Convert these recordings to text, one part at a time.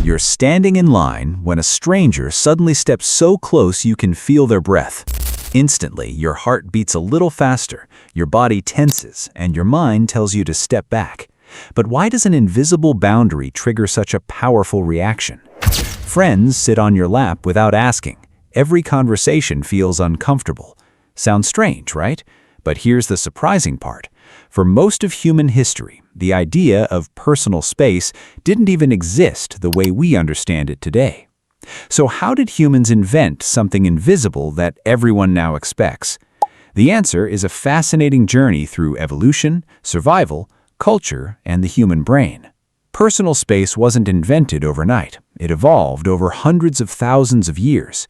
You're standing in line when a stranger suddenly steps so close you can feel their breath. Instantly, your heart beats a little faster, your body tenses, and your mind tells you to step back. But why does an invisible boundary trigger such a powerful reaction? Friends sit on your lap without asking. Every conversation feels uncomfortable. Sounds strange, right? But here's the surprising part. For most of human history, the idea of personal space didn't even exist the way we understand it today. So how did humans invent something invisible that everyone now expects? The answer is a fascinating journey through evolution, survival, culture, and the human brain. Personal space wasn't invented overnight. It evolved over hundreds of thousands of years.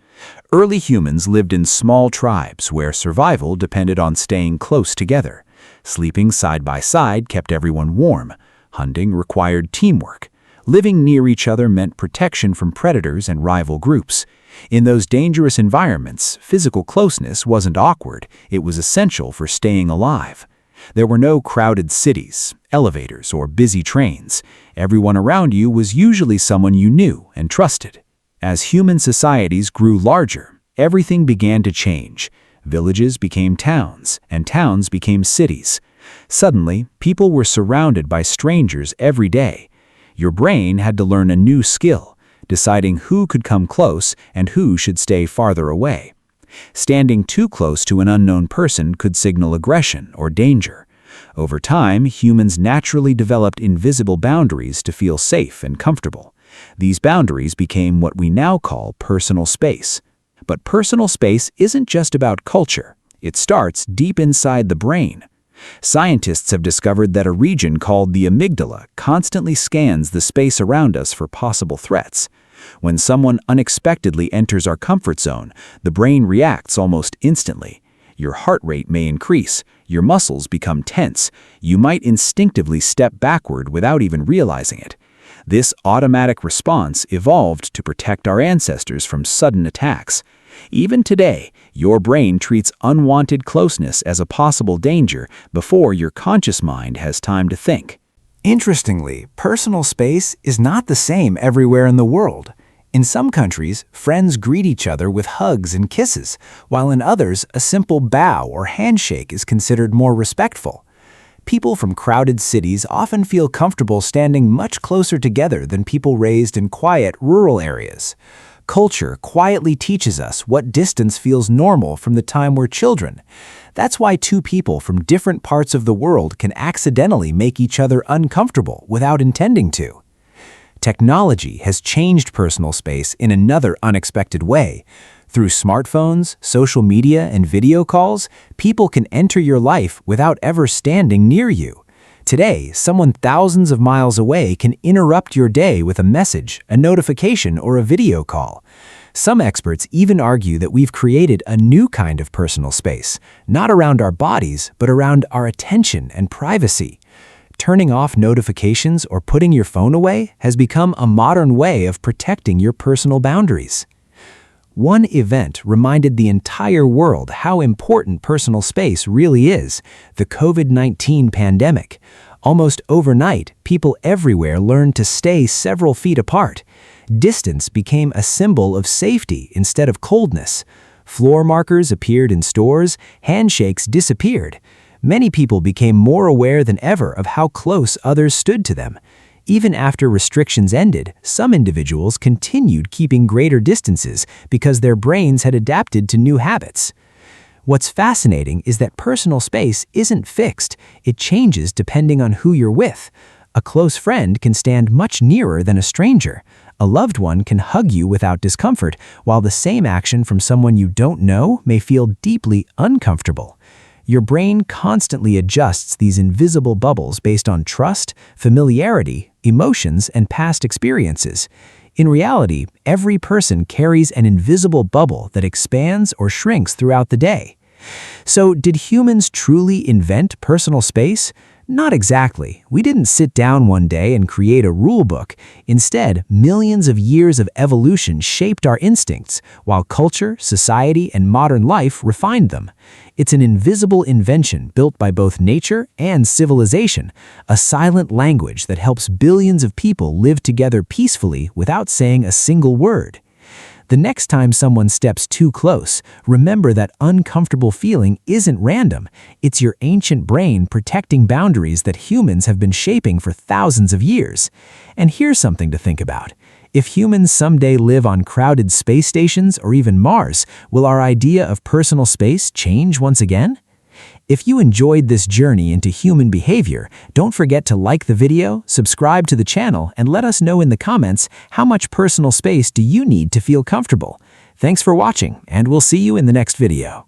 Early humans lived in small tribes where survival depended on staying close together. Sleeping side by side kept everyone warm. Hunting required teamwork. Living near each other meant protection from predators and rival groups. In those dangerous environments, physical closeness wasn't awkward. It was essential for staying alive. There were no crowded cities, elevators, or busy trains. Everyone around you was usually someone you knew and trusted. As human societies grew larger, everything began to change. Villages became towns, and towns became cities. Suddenly, people were surrounded by strangers every day. Your brain had to learn a new skill, deciding who could come close and who should stay farther away. Standing too close to an unknown person could signal aggression or danger. Over time, humans naturally developed invisible boundaries to feel safe and comfortable. These boundaries became what we now call personal space. But personal space isn't just about culture. It starts deep inside the brain. Scientists have discovered that a region called the amygdala constantly scans the space around us for possible threats. When someone unexpectedly enters our comfort zone, the brain reacts almost instantly. Your heart rate may increase, your muscles become tense, you might instinctively step backward without even realizing it. This automatic response evolved to protect our ancestors from sudden attacks. Even today, your brain treats unwanted closeness as a possible danger before your conscious mind has time to think. Interestingly, personal space is not the same everywhere in the world. In some countries, friends greet each other with hugs and kisses, while in others, a simple bow or handshake is considered more respectful. People from crowded cities often feel comfortable standing much closer together than people raised in quiet, rural areas. Culture quietly teaches us what distance feels normal from the time we're children. That's why two people from different parts of the world can accidentally make each other uncomfortable without intending to. Technology has changed personal space in another unexpected way. Through smartphones, social media, and video calls, people can enter your life without ever standing near you. Today, someone thousands of miles away can interrupt your day with a message, a notification, or a video call. Some experts even argue that we've created a new kind of personal space, not around our bodies, but around our attention and privacy. Turning off notifications or putting your phone away has become a modern way of protecting your personal boundaries. One event reminded the entire world how important personal space really is: the COVID-19 pandemic. Almost overnight, people everywhere learned to stay several feet apart. Distance became a symbol of safety instead of coldness. Floor markers appeared in stores, handshakes disappeared. Many people became more aware than ever of how close others stood to them. Even after restrictions ended, some individuals continued keeping greater distances because their brains had adapted to new habits. What's fascinating is that personal space isn't fixed. It changes depending on who you're with. A close friend can stand much nearer than a stranger. A loved one can hug you without discomfort, while the same action from someone you don't know may feel deeply uncomfortable. Your brain constantly adjusts these invisible bubbles based on trust, familiarity, emotions, and past experiences. In reality, every person carries an invisible bubble that expands or shrinks throughout the day. So, did humans truly invent personal space? Not exactly. We didn't sit down one day and create a rule book. Instead, millions of years of evolution shaped our instincts, while culture, society, and modern life refined them. It's an invisible invention built by both nature and civilization, a silent language that helps billions of people live together peacefully without saying a single word. The next time someone steps too close, remember that uncomfortable feeling isn't random. It's your ancient brain protecting boundaries that humans have been shaping for thousands of years. And here's something to think about. If humans someday live on crowded space stations or even Mars, will our idea of personal space change once again? If you enjoyed this journey into human behavior, don't forget to like the video, subscribe to the channel, and let us know in the comments how much personal space do you need to feel comfortable. Thanks for watching, and we'll see you in the next video.